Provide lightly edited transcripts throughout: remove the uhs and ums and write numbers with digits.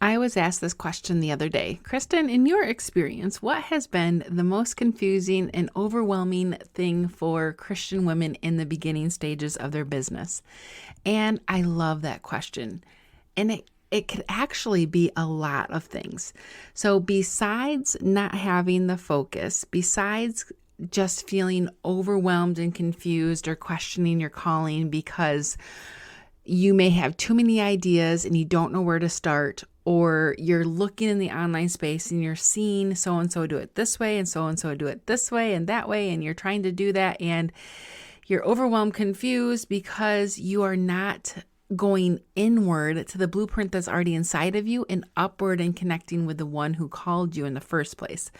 I was asked this question the other day. Kristin, in your experience, what has been the most confusing and overwhelming thing for Christian women in the beginning stages of their business? And I love that question. And it could actually be a lot of things. So besides not having the focus, besides just feeling overwhelmed and confused or questioning your calling because you may have too many ideas and you don't know where to start, or you're looking in the online space and you're seeing so-and-so do it this way and so-and-so do it this way and that way, and you're trying to do that and you're overwhelmed, confused because you are not going inward to the blueprint that's already inside of you and upward and connecting with the one who called you in the first place.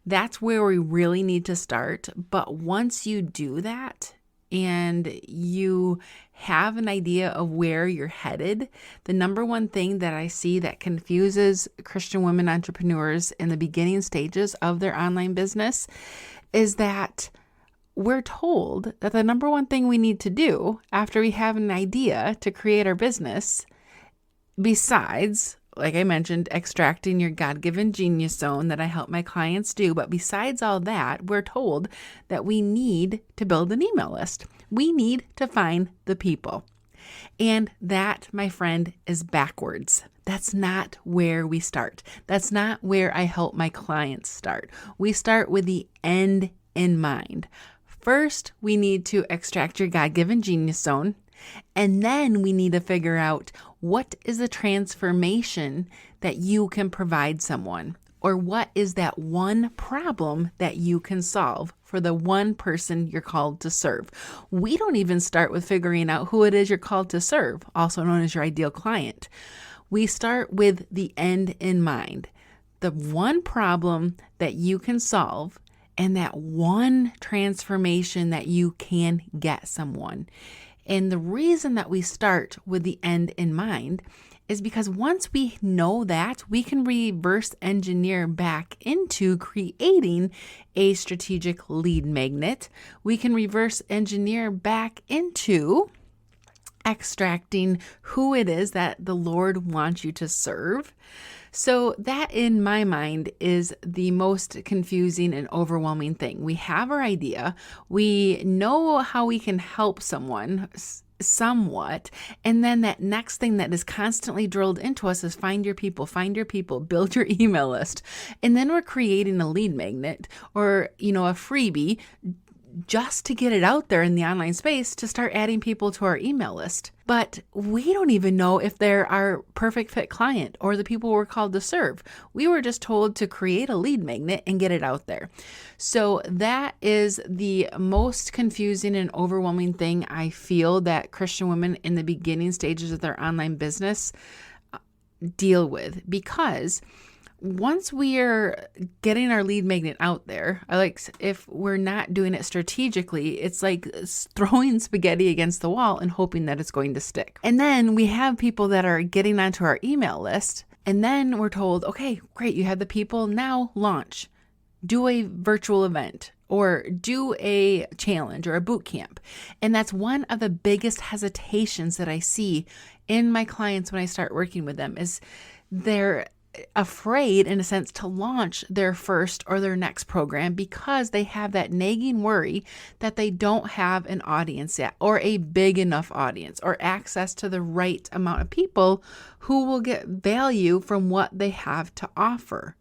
That's where we really need to start. But once you do that, and you have an idea of where you're headed, the number one thing that I see that confuses Christian women entrepreneurs in the beginning stages of their online business is that we're told that the number one thing we need to do after we have an idea to create our business, besides, like I mentioned, extracting your God-given genius zone that I help my clients do. But besides all that, we're told that we need to build an email list. We need to find the people. And that, my friend, is backwards. That's not where we start. That's not where I help my clients start. We start with the end in mind. First, we need to extract your God-given genius zone. And then we need to figure out what is the transformation that you can provide someone, or what is that one problem that you can solve for the one person you're called to serve. We don't even start with figuring out who it is you're called to serve, also known as your ideal client. We start with the end in mind, the one problem that you can solve, and that one transformation that you can get someone. And the reason that we start with the end in mind is because once we know that, we can reverse engineer back into creating a strategic lead magnet. We can reverse engineer back into extracting who it is that the Lord wants you to serve. So that, in my mind, is the most confusing and overwhelming thing. We have our idea. We know how we can help someone somewhat. And then that next thing that is constantly drilled into us is find your people, build your email list. And then we're creating a lead magnet or, a freebie just to get it out there in the online space to start adding people to our email list. But we don't even know if they're our perfect fit client or the people we're called to serve. We were just told to create a lead magnet and get it out there. So that is the most confusing and overwhelming thing I feel that Christian women in the beginning stages of their online business deal with, because once we are getting our lead magnet out there, if we're not doing it strategically, it's like throwing spaghetti against the wall and hoping that it's going to stick. And then we have people that are getting onto our email list, and then we're told, okay, great, you have the people, now launch. Do a virtual event or do a challenge or a boot camp. And that's one of the biggest hesitations that I see in my clients when I start working with them is they're afraid, in a sense, to launch their first or their next program because they have that nagging worry that they don't have an audience yet, or a big enough audience, or access to the right amount of people who will get value from what they have to offer.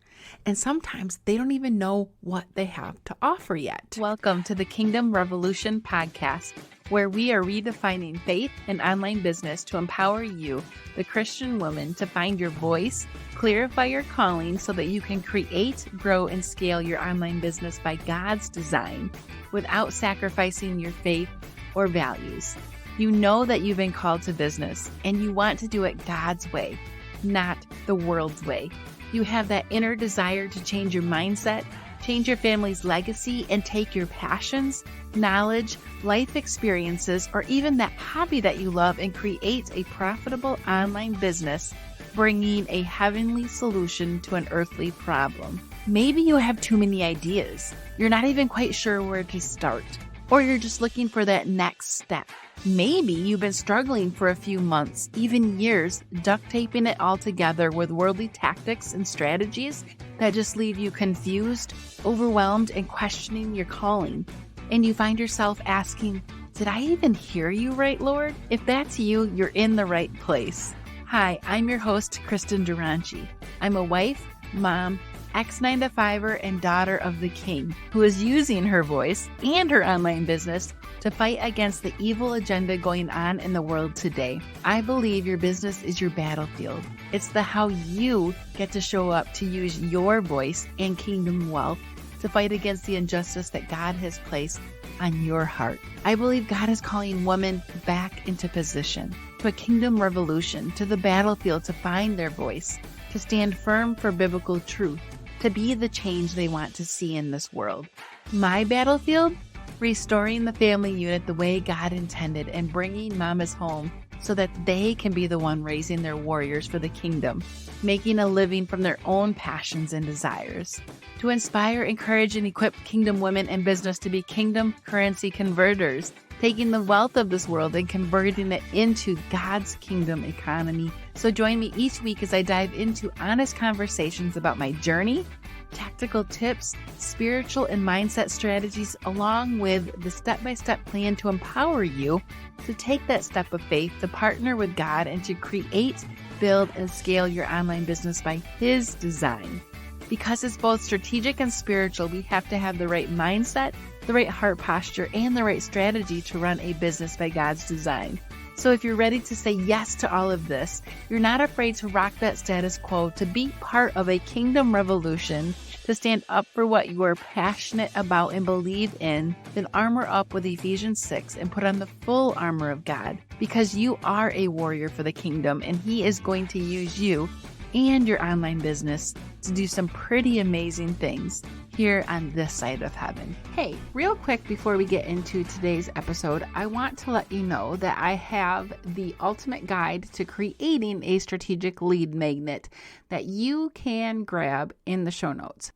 And sometimes they don't even know what they have to offer yet. Welcome to the Kingdom Revolution podcast, where we are redefining faith and online business to empower you, the Christian woman, to find your voice, clarify your calling so that you can create, grow, and scale your online business by God's design without sacrificing your faith or values. You know that you've been called to business and you want to do it God's way, not the world's way. You have that inner desire to change your mindset, change your family's legacy, and take your passions, knowledge, life experiences, or even that hobby that you love and create a profitable online business, bringing a heavenly solution to an earthly problem. Maybe you have too many ideas. You're not even quite sure where to start. Or you're just looking for that next step. Maybe you've been struggling for a few months, even years, duct taping it all together with worldly tactics and strategies that just leave you confused, overwhelmed, and questioning your calling. And you find yourself asking, did I even hear you right, Lord? If that's you, you're in the right place. Hi, I'm your host, Kristin Duranci. I'm a wife, mom, ex-9-to-5er, and daughter of the King, who is using her voice and her online business to fight against the evil agenda going on in the world today. I believe your business is your battlefield. It's the how you get to show up to use your voice and kingdom wealth to fight against the injustice that God has placed on your heart. I believe God is calling women back into position, to a kingdom revolution, to the battlefield to find their voice, to stand firm for biblical truth, to be the change they want to see in this world. My battlefield? Restoring the family unit the way God intended and bringing mamas home so that they can be the one raising their warriors for the kingdom, making a living from their own passions and desires. To inspire, encourage, and equip kingdom women in business to be kingdom currency converters, taking the wealth of this world and converting it into God's kingdom economy. So join me each week as I dive into honest conversations about my journey, tactical tips, spiritual and mindset strategies, along with the step-by-step plan to empower you to take that step of faith, to partner with God, and to create, build, and scale your online business by His design. Because it's both strategic and spiritual, we have to have the right mindset, the right heart posture, and the right strategy to run a business by God's design. So if you're ready to say yes to all of this, you're not afraid to rock that status quo, to be part of a kingdom revolution, to stand up for what you are passionate about and believe in, then armor up with Ephesians 6 and put on the full armor of God, because you are a warrior for the kingdom and He is going to use you and your online business to do some pretty amazing things here on this side of heaven. Hey, real quick before we get into today's episode, I want to let you know that I have the ultimate guide to creating a strategic lead magnet that you can grab in the show notes.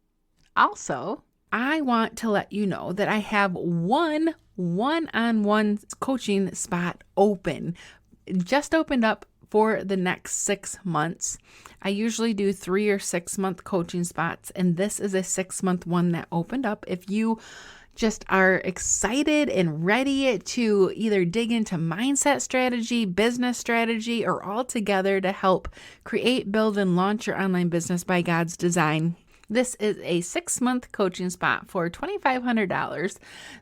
Also, I want to let you know that I have one one-on-one coaching spot open. Just opened up for the next 6 months. I usually do 3 or 6 month coaching spots, and this is a 6-month one that opened up. If you just are excited and ready to either dig into mindset strategy, business strategy, or all together to help create, build, and launch your online business by God's design, this is a 6-month coaching spot for $2,500.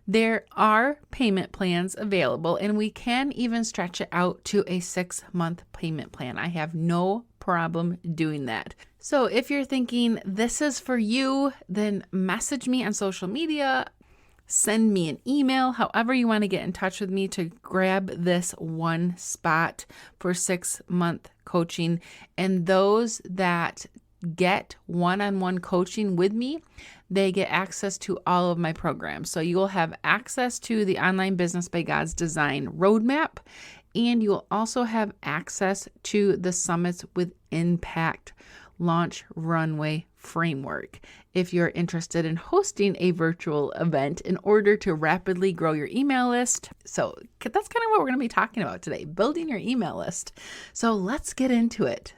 There are payment plans available, and we can even stretch it out to a 6-month payment plan. I have no problem doing that. So if you're thinking this is for you, then message me on social media, send me an email, however you want to get in touch with me to grab this one spot for 6-month coaching. And those that get one-on-one coaching with me, they get access to all of my programs. So you will have access to the Online Business by God's Design roadmap, and you will also have access to the Summits with Impact Launch Runway framework if you're interested in hosting a virtual event in order to rapidly grow your email list. So that's kind of what we're going to be talking about today, building your email list. So let's get into it.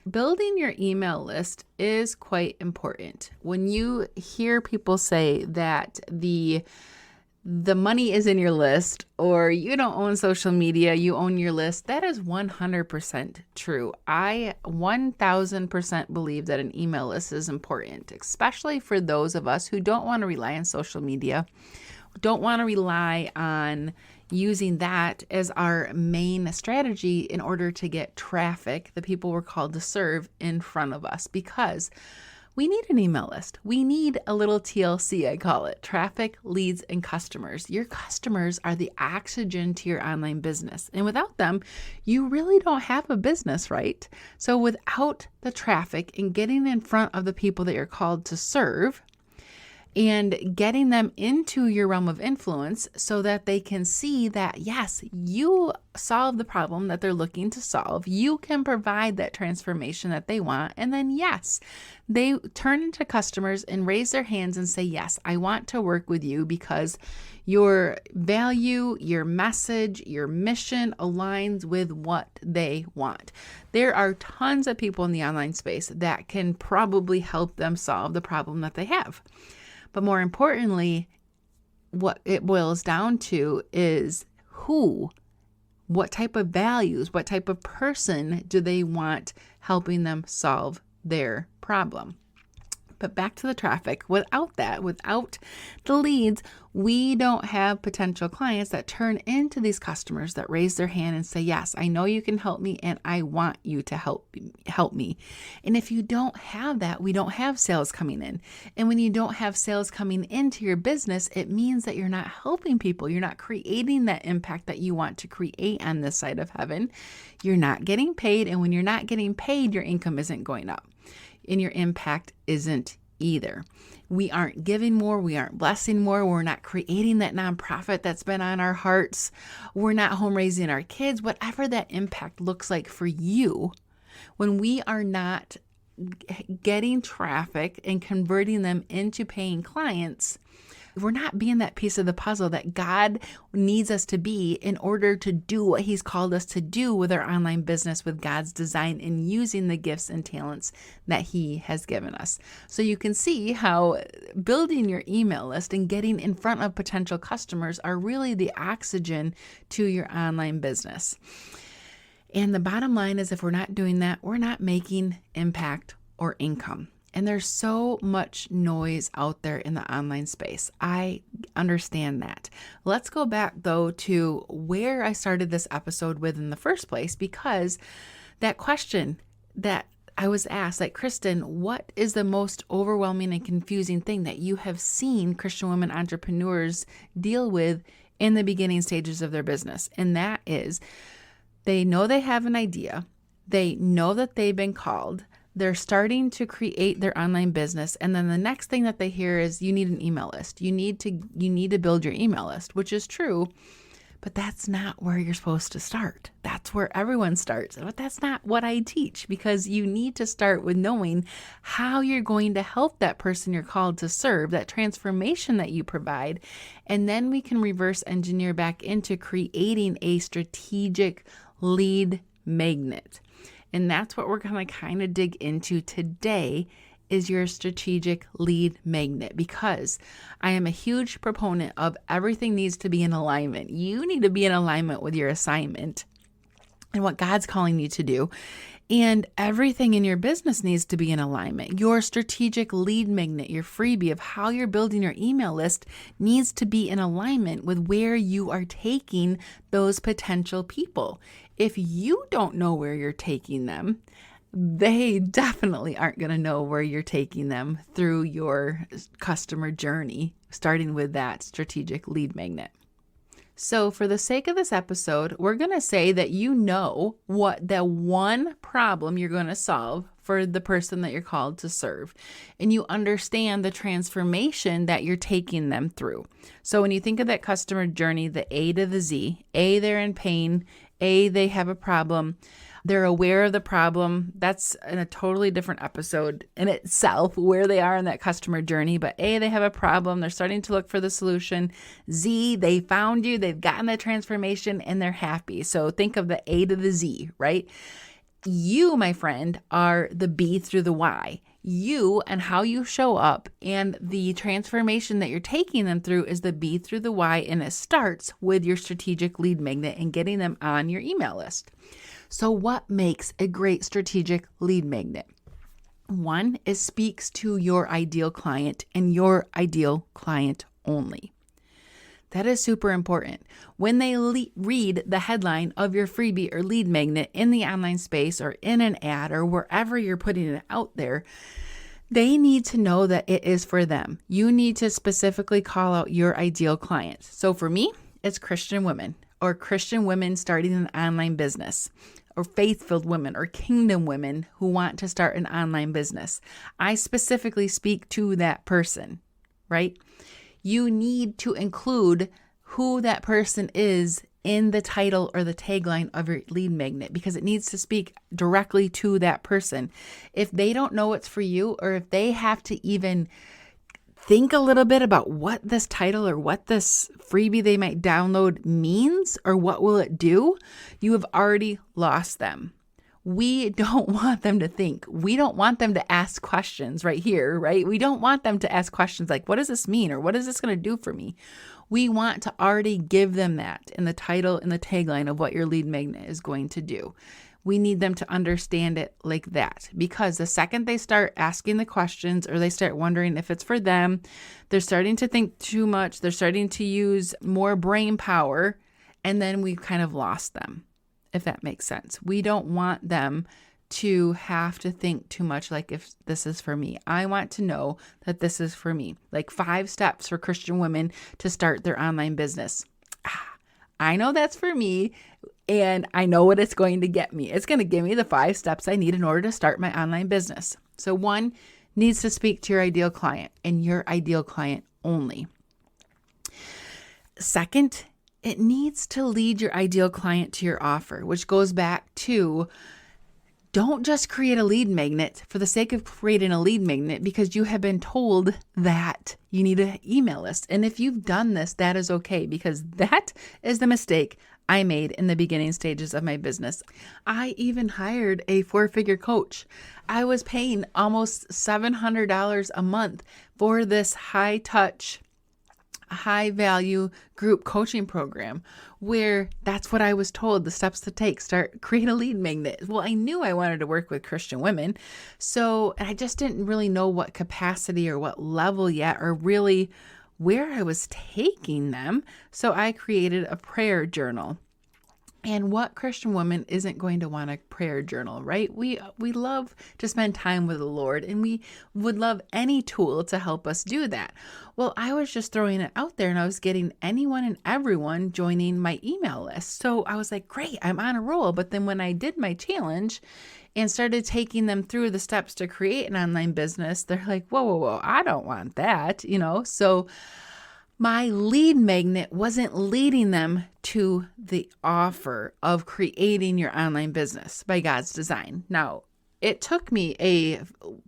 Building your email list is quite important. When you hear people say that the money is in your list, or you don't own social media, you own your list, that is 100% true. I 1000% believe that an email list is important, especially for those of us who don't want to rely on social media, don't want to rely on using that as our main strategy in order to get traffic, the people we're called to serve, in front of us, because we need an email list. We need a little TLC, I call it, traffic, leads, and customers. Your customers are the oxygen to your online business. And without them, you really don't have a business, right? So without the traffic and getting in front of the people that you're called to serve, and getting them into your realm of influence so that they can see that, yes, you solve the problem that they're looking to solve. You can provide that transformation that they want. And then, yes, they turn into customers and raise their hands and say, yes, I want to work with you because your value, your message, your mission aligns with what they want. There are tons of people in the online space that can probably help them solve the problem that they have. But more importantly, what it boils down to is what type of values, what type of person do they want helping them solve their problem? But back to the traffic. Without the leads, we don't have potential clients that turn into these customers that raise their hand and say, yes, I know you can help me and I want you to help me. And if you don't have that, we don't have sales coming in. And when you don't have sales coming into your business, it means that you're not helping people. You're not creating that impact that you want to create on this side of heaven. You're not getting paid. And when you're not getting paid, your income isn't going up. And your impact isn't either. We aren't giving more. We aren't blessing more. We're not creating that nonprofit that's been on our hearts. We're not home raising our kids. Whatever that impact looks like for you, when we are not getting traffic and converting them into paying clients, we're not being that piece of the puzzle that God needs us to be in order to do what He's called us to do with our online business, with God's design and using the gifts and talents that He has given us. So you can see how building your email list and getting in front of potential customers are really the oxygen to your online business. And the bottom line is, if we're not doing that, we're not making impact or income. And there's so much noise out there in the online space. I understand that. Let's go back, though, to where I started this episode with in the first place, because that question that I was asked, like, Kristin, what is the most overwhelming and confusing thing that you have seen Christian women entrepreneurs deal with in the beginning stages of their business? And that is, they know they have an idea. They know that they've been called. They're starting to create their online business. And then the next thing that they hear is, you need an email list. You need to build your email list, which is true, but that's not where you're supposed to start. That's where everyone starts. But that's not what I teach, because you need to start with knowing how you're going to help that person you're called to serve, that transformation that you provide. And then we can reverse engineer back into creating a strategic lead magnet. And that's what we're going to kind of dig into today, is your strategic lead magnet, because I am a huge proponent of everything needs to be in alignment. You need to be in alignment with your assignment and what God's calling you to do. And everything in your business needs to be in alignment. Your strategic lead magnet, your freebie of how you're building your email list, needs to be in alignment with where you are taking those potential people. If you don't know where you're taking them, they definitely aren't going to know where you're taking them through your customer journey, starting with that strategic lead magnet. So for the sake of this episode, we're going to say that you know what the one problem you're going to solve for the person that you're called to serve, and you understand the transformation that you're taking them through. So when you think of that customer journey, the A to the Z, A, they're in pain, A, they have a problem, they're aware of the problem. That's in a totally different episode in itself, where they are in that customer journey. But A, they have a problem. They're starting to look for the solution. Z, they found you. They've gotten the transformation and they're happy. So think of the A to the Z, right? You, my friend, are the B through the Y. You and how you show up and the transformation that you're taking them through is the B through the Y. And it starts with your strategic lead magnet and getting them on your email list. So what makes a great strategic lead magnet? One, it speaks to your ideal client and your ideal client only. That is super important. When they read the headline of your freebie or lead magnet in the online space or in an ad or wherever you're putting it out there, they need to know that it is for them. You need to specifically call out your ideal client. So for me, it's Christian women, or Christian women starting an online business, or faith-filled women, or kingdom women who want to start an online business. I specifically speak to that person. right? You need to include who that person is in the title or the tagline of your lead magnet because it needs to speak directly to that person. If they don't know it's for you, or if they have to even think a little bit about what this title or what this freebie they might download means or what will it do, you have already lost them. We don't want them to think. We don't want them to ask questions right here, right? We don't want them to ask questions like, what does this mean? Or what is this going to do for me? We want to already give them that in the title and the tagline of what your lead magnet is going to do. We need them to understand it like that, because the second they start asking the questions or they start wondering if it's for them, they're starting to think too much. They're starting to use more brain power, and then we've kind of lost them, if that makes sense. We don't want them to have to think too much like if this is for me. I want to know that this is for me. Like 5 steps for Christian women to start their online business. I know that's for me, and I know what it's going to get me. It's going to give me the 5 steps I need in order to start my online business. So 1 needs to speak to your ideal client and your ideal client only. 2nd, it needs to lead your ideal client to your offer, which goes back to don't just create a lead magnet for the sake of creating a lead magnet because you have been told that you need an email list. And if you've done this, that is okay, because that is the mistake I made in the beginning stages of my business. I even hired a 4-figure coach. I was paying almost $700 a month for this high-touch, high-value group coaching program where that's what I was told, the steps to take, create a lead magnet. Well, I knew I wanted to work with Christian women, so I just didn't really know what capacity or what level yet, or really where I was taking them. So I created a prayer journal. And what Christian woman isn't going to want a prayer journal, right? We love to spend time with the Lord, and we would love any tool to help us do that. Well, I was just throwing it out there, and I was getting anyone and everyone joining my email list. So I was like, great, I'm on a roll. But then when I did my challenge and started taking them through the steps to create an online business, they're like, whoa, I don't want that, So my lead magnet wasn't leading them to the offer of creating your online business by God's design. Now, it took me a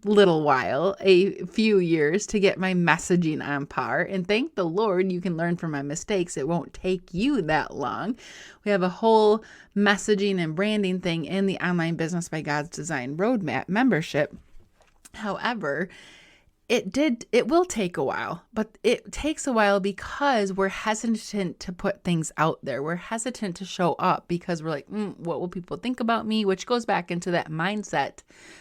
little while, a few years, to get my messaging on par. And thank the Lord, you can learn from my mistakes. It won't take you that long. We have a whole messaging and branding thing in the Online Business by God's Design Roadmap membership. However, it will take a while, but it takes a while because we're hesitant to put things out there. We're hesitant to show up because we're like, what will people think about me? Which goes back into that mindset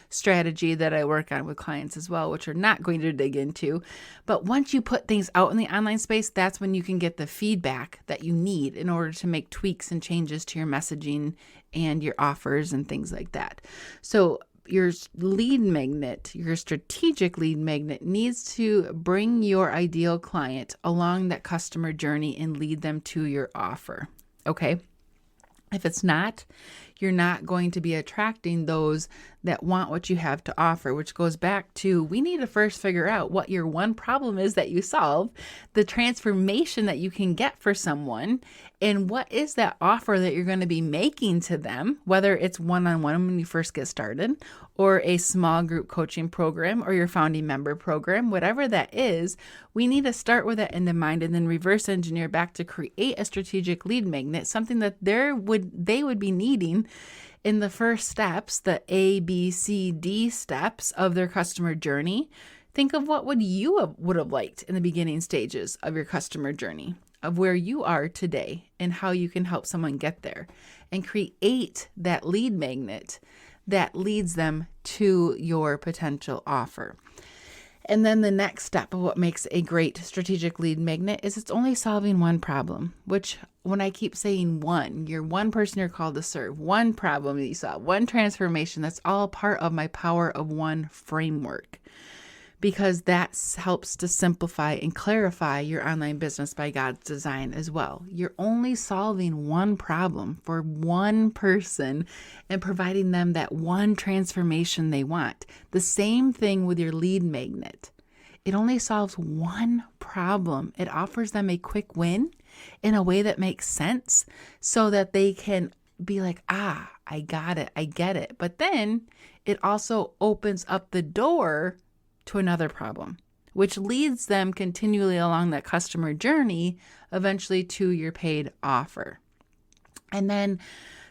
strategy that I work on with clients as well, which we're not going to dig into. But once you put things out in the online space, that's when you can get the feedback that you need in order to make tweaks and changes to your messaging and your offers and things like that. So your lead magnet, your strategic lead magnet, needs to bring your ideal client along that customer journey and lead them to your offer. Okay? If it's not, you're not going to be attracting those that want what you have to offer, which goes back to, we need to first figure out what your one problem is that you solve, the transformation that you can get for someone, and what is that offer that you're going to be making to them, whether it's one-on-one when you first get started, or a small group coaching program, or your founding member program, whatever that is. We need to start with that in mind and then reverse engineer back to create a strategic lead magnet, something that they would be needing in the first steps, the A, B, C, D steps of their customer journey. Think of what would have liked in the beginning stages of your customer journey, of where you are today and how you can help someone get there, and create that lead magnet that leads them to your potential offer. And then the next step of what makes a great strategic lead magnet is it's only solving one problem, which when I keep saying one, you're one person you're called to serve, one problem that you solve, one transformation, that's all part of my power of one framework, because that helps to simplify and clarify your online business by God's design as well. You're only solving one problem for one person and providing them that one transformation they want. The same thing with your lead magnet. It only solves one problem. It offers them a quick win in a way that makes sense so that they can be like, I got it, I get it. But then it also opens up the door to another problem, which leads them continually along that customer journey, eventually to your paid offer. And then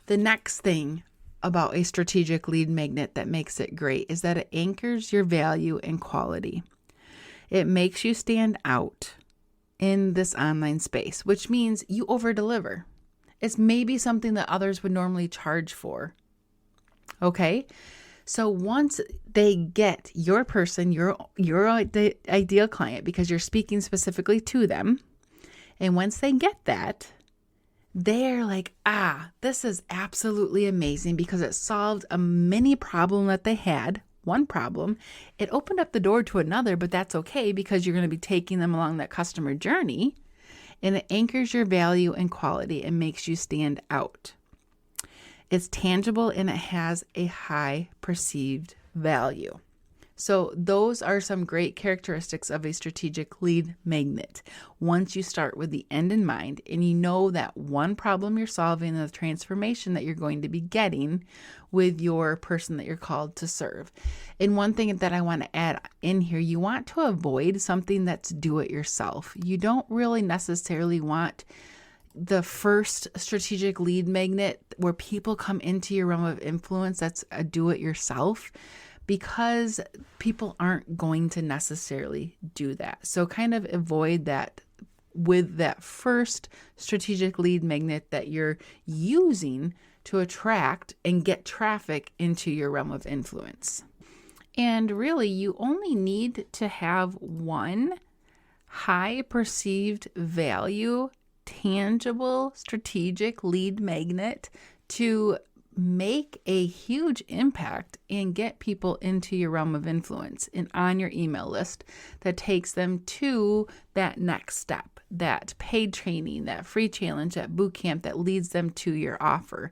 the next thing about a strategic lead magnet that makes it great is that it anchors your value and quality. It makes you stand out in this online space, which means you over-deliver. It's maybe something that others would normally charge for. Okay? So once they get your person, your ideal client, because you're speaking specifically to them, and once they get that, they're like, this is absolutely amazing because it solved a mini problem that they had. One problem, it opened up the door to another, but that's okay because you're going to be taking them along that customer journey, and it anchors your value and quality and makes you stand out. It's tangible and it has a high perceived value. So those are some great characteristics of a strategic lead magnet. Once you start with the end in mind and you know that one problem you're solving and the transformation that you're going to be getting with your person that you're called to serve. And one thing that I want to add in here, you want to avoid something that's do it yourself. You don't really necessarily want the first strategic lead magnet where people come into your realm of influence that's a do it yourself, because people aren't going to necessarily do that. So kind of avoid that with that first strategic lead magnet that you're using to attract and get traffic into your realm of influence. And really, you only need to have one high perceived value, tangible strategic lead magnet to make a huge impact and get people into your realm of influence and on your email list that takes them to that next step, that paid training, that free challenge, that boot camp that leads them to your offer.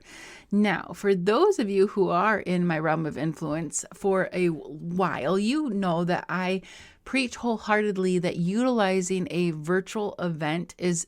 Now, for those of you who are in my realm of influence for a while, you know that I preach wholeheartedly that utilizing a virtual event is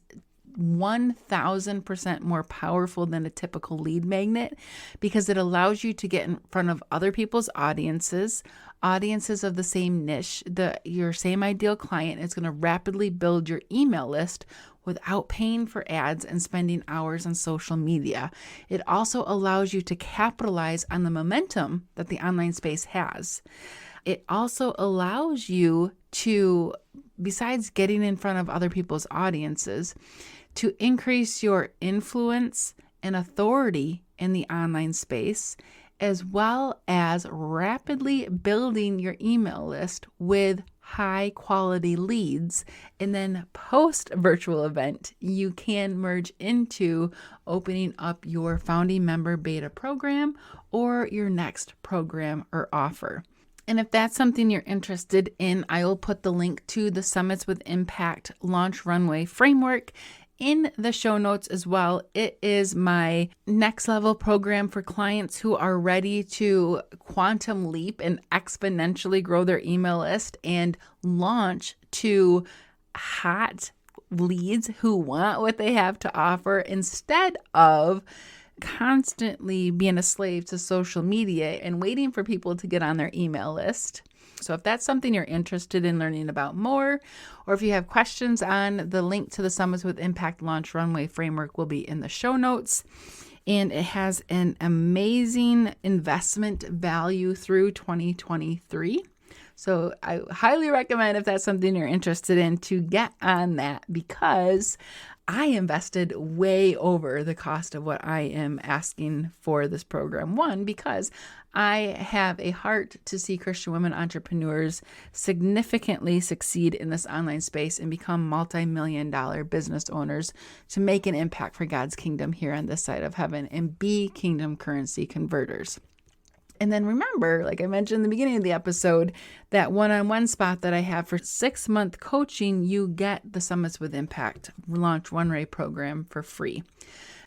1,000% more powerful than a typical lead magnet because it allows you to get in front of other people's audiences of the same niche, your same ideal client. It's going to rapidly build your email list without paying for ads and spending hours on social media. It also allows you to capitalize on the momentum that the online space has. It also allows you to, besides getting in front of other people's audiences, to increase your influence and authority in the online space, as well as rapidly building your email list with high quality leads. And then post virtual event, you can merge into opening up your founding member beta program or your next program or offer. And if that's something you're interested in, I will put the link to the Summits with Impact Launch Runway Framework in the show notes as well. It is my next level program for clients who are ready to quantum leap and exponentially grow their email list and launch to hot leads who want what they have to offer instead of constantly being a slave to social media and waiting for people to get on their email list. So if that's something you're interested in learning about more, or if you have questions on, the link to the Summits with Impact Launch Runway Framework will be in the show notes. And it has an amazing investment value through 2023. So I highly recommend, if that's something you're interested in, to get on that, because I invested way over the cost of what I am asking for this program. One, because I have a heart to see Christian women entrepreneurs significantly succeed in this online space and become multi-million-dollar business owners to make an impact for God's kingdom here on this side of heaven and be kingdom currency converters. And then remember, like I mentioned in the beginning of the episode, that one-on-one spot that I have for 6-month coaching, you get the Summits with Impact Launch Runway program for free,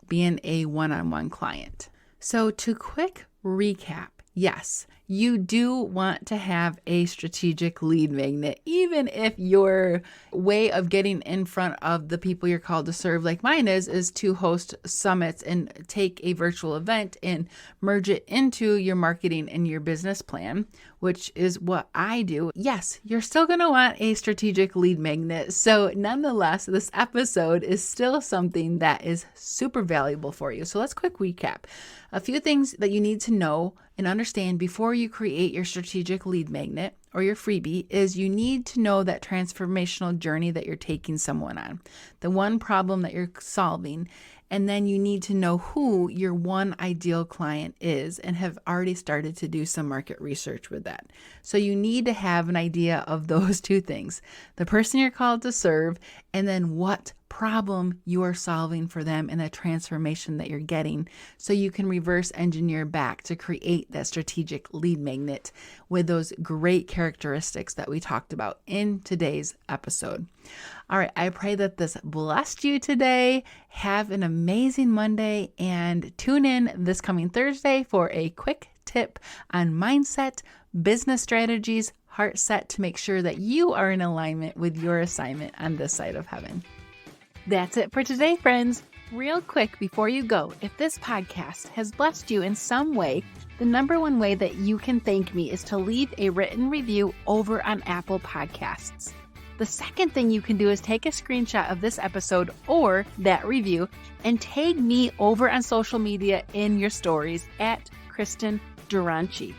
being a one-on-one client. So to quick recap, yes, you do want to have a strategic lead magnet, even if your way of getting in front of the people you're called to serve, like mine is to host summits and take a virtual event and merge it into your marketing and your business plan, which is what I do. Yes, you're still going to want a strategic lead magnet. So nonetheless, this episode is still something that is super valuable for you. So let's quick recap. A few things that you need to know and understand before you create your strategic lead magnet or your freebie is you need to know that transformational journey that you're taking someone on, the one problem that you're solving. And then you need to know who your one ideal client is and have already started to do some market research with that. So you need to have an idea of those two things, the person you're called to serve, and then what problem you are solving for them and the transformation that you're getting, so you can reverse engineer back to create that strategic lead magnet with those great characteristics that we talked about in today's episode. All right, I pray that this blessed you today. Have an amazing Monday and tune in this coming Thursday for a quick tip on mindset, business strategies, heart set to make sure that you are in alignment with your assignment on this side of heaven. That's it for today, friends. Real quick before you go, if this podcast has blessed you in some way, the number one way that you can thank me is to leave a written review over on Apple Podcasts. The second thing you can do is take a screenshot of this episode or that review and tag me over on social media in your stories at Kristin Duranci.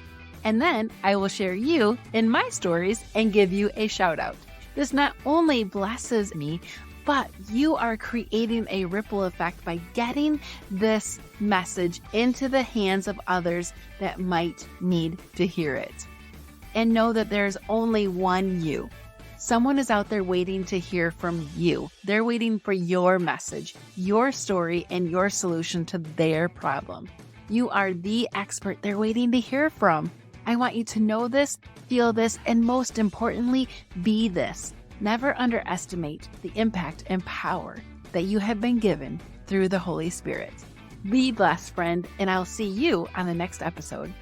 And then I will share you in my stories and give you a shout out. This not only blesses me, but you are creating a ripple effect by getting this message into the hands of others that might need to hear it. And know that there's only one you. Someone is out there waiting to hear from you. They're waiting for your message, your story, and your solution to their problem. You are the expert they're waiting to hear from. I want you to know this, feel this, and most importantly, be this. Never underestimate the impact and power that you have been given through the Holy Spirit. Be blessed, friend, and I'll see you on the next episode.